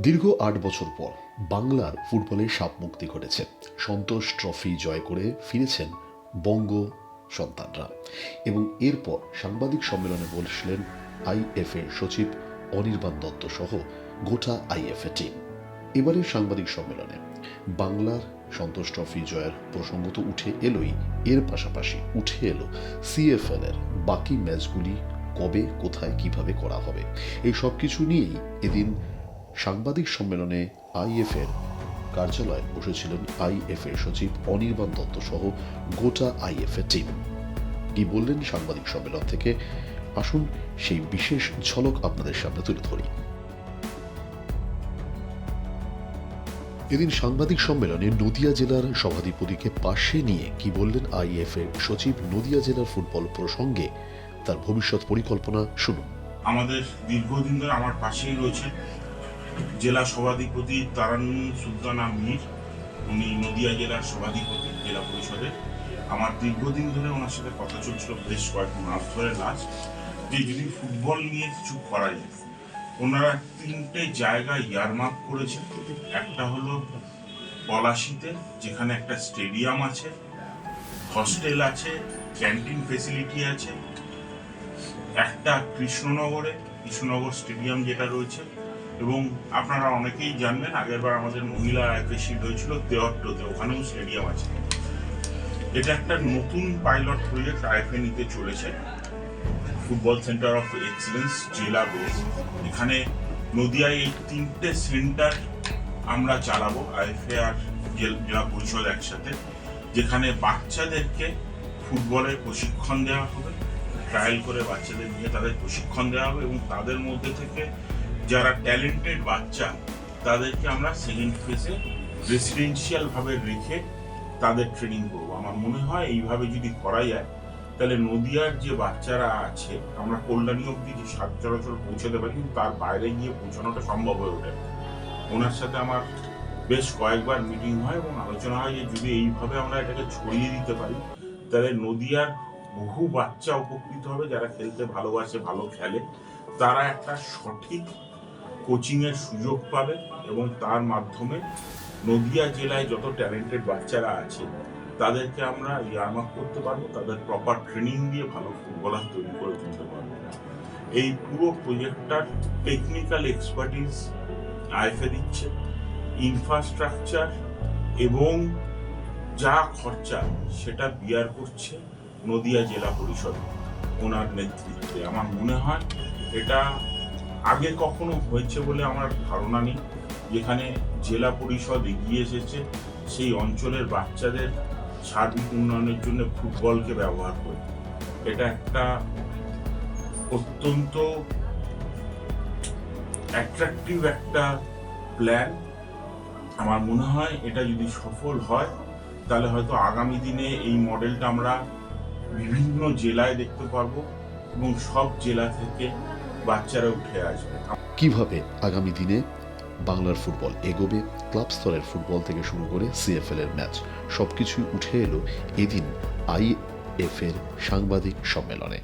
দীর্ঘ ৮ বছর পর বাংলার ফুটবলে সাপমুক্তি ঘটেছে। সন্তোষ ট্রফি জয় করে ফিরেছেন বঙ্গ সন্তানরা এবং এরপর সাংবাদিক সম্মেলনে বলছিলেন আইএফএ সচিব অনির্বাণ দত্ত সহ গোটা আইএফএ টিম। এবারের সাংবাদিক সম্মেলনে বাংলার সন্তোষ ট্রফি জয়ের প্রসঙ্গ তো উঠে এলোই, এর পাশাপাশি উঠে এলো সিএফএল এর বাকি ম্যাচগুলি কবে, কোথায়, কিভাবে করা হবে। এই সব কিছু নিয়েই এদিন সাংবাদিক সম্মেলনে আইএফএর কার্যালয়ে বসেছিলেন আইএফএ সচিব অনির্বাণ দত্ত সহ গোটা আইএফএ টিম। কি বললেন সাংবাদিক সম্মেলন থেকে, আসুন সেই বিশেষ ঝলক আপনাদের সামনে তুলে ধরি। এদিন সাংবাদিক সম্মেলনে নদিয়া জেলার সভাধিপতিকে পাশে নিয়ে কি বললেন আইএফএ সচিব নদিয়া জেলার ফুটবল প্রসঙ্গে, তার ভবিষ্যৎ পরিকল্পনা শুনুন। আমাদের দীর্ঘদিন ধরে আমার পাশেই রয়েছে জেলা সভাধিপতি তারান্নুম সুলতানা মীর। উনি নদিয়া জেলার সভাধিপতি জেলা পরিষদের। আমার দীর্ঘদিন ধরে ওনার সাথে কথা চলছিল, বেশ কয়েক মাস ধরে লাস্ট, যে যদি ফুটবল নিয়ে কিছু করা যায়। ওনারা 3টে জায়গায় ইয়ারমার্ক করেছে। একটা হলো পলাশীতে, যেখানে একটা স্টেডিয়াম আছে, হস্টেল আছে, ক্যান্টিন ফেসিলিটি আছে। একটা কৃষ্ণনগর স্টেডিয়াম যেটা রয়েছে, এবং আপনারা অনেকেই জানবেন আগেরবার আমাদের মহিলা আইএফএ শিল্ড হয়েছিল দেওয়াট্টতে, ওখানেও স্টেডিয়াম আছে। এটা একটা নতুন পাইলট প্রজেক্ট আইএফএ নিতে চলেছে, ফুটবল সেন্টার অফ এক্সিলেন্স জেলা বেস। এখানে নদিয়ায় এই 3টে সেন্টার আমরা চালাবো আইএফএ আর জেলা পরিষদ একসাথে, যেখানে বাচ্চাদেরকে ফুটবলের প্রশিক্ষণ দেওয়া হবে। ট্রায়াল করে বাচ্চাদের নিয়ে তাদের প্রশিক্ষণ দেওয়া হবে, এবং তাদের মধ্যে থেকে যারা ট্যালেন্টেড বাচ্চা তাদেরকে আমরা সেকেন্ড ফেজে রেসিডেন্সিয়াল ভাবে রেখে তাদের ট্রেনিং করবো। আমার মনে হয় এইভাবে যদি করা যায়, তাহলে নদিয়ার যে বাচ্চারা আছে, আমরা কল্যাণী অব্দি যে চলাচল পৌঁছাতে পারি, কিন্তু তার বাইরে গিয়ে পৌঁছানোটা সম্ভব হয়ে ওঠে। ওনার সাথে আমার বেশ কয়েকবার মিটিং হয় এবং আলোচনা হয় যে যদি এইভাবে আমরা এটাকে ছড়িয়ে দিতে পারি, তাহলে নদিয়ার বহু বাচ্চা উপকৃত হবে, যারা খেলতে ভালোবাসে, ভালো খেলে। তারা একটা সঠিক কোচিংয়ের সুযোগ পাবে, এবং তার মাধ্যমে নদিয়া জেলায় যত ট্যালেন্টেড বাচ্চারা আছে তাদেরকে আমরা ইয়ারমার্ক করতে পারবো, তাদের প্রপার ট্রেনিং দিয়ে ভালো ফুটবলার তৈরি করে তুলতে পারবো। এই পুরো প্রজেক্টটার টেকনিক্যাল এক্সপার্টিস আইএফএ দিচ্ছে, ইনফ্রাস্ট্রাকচার এবং যা খরচা সেটা বিয়ার করছে নদিয়া জেলা পরিষদ ওনার নেতৃত্বে। আমার মনে হয় এটা আগে কখনো হয়েছে বলে আমার ধারণা নেই, যেখানে জেলা পরিষদ এগিয়ে এসেছে সেই অঞ্চলের বাচ্চাদের সার্বিক উন্নয়নের জন্য ফুটবলকে ব্যবহার করে। এটা একটা অত্যন্ত অ্যাট্রাকটিভ একটা প্ল্যান। আমার মনে হয় এটা যদি সফল হয়, তাহলে হয়তো আগামী দিনে এই মডেলটা আমরা বিভিন্ন জেলায় দেখতে পারবো, এবং সব জেলা থেকে বাচ্চারা উঠে আসবে। কিভাবে আগামী দিনে বাংলার ফুটবল এগোবে, ক্লাব স্তরের ফুটবল থেকে শুরু করে সিএফএল এর ম্যাচ, সবকিছুই উঠে এলো এদিন আইএফএর সাংবাদিক সম্মেলনে।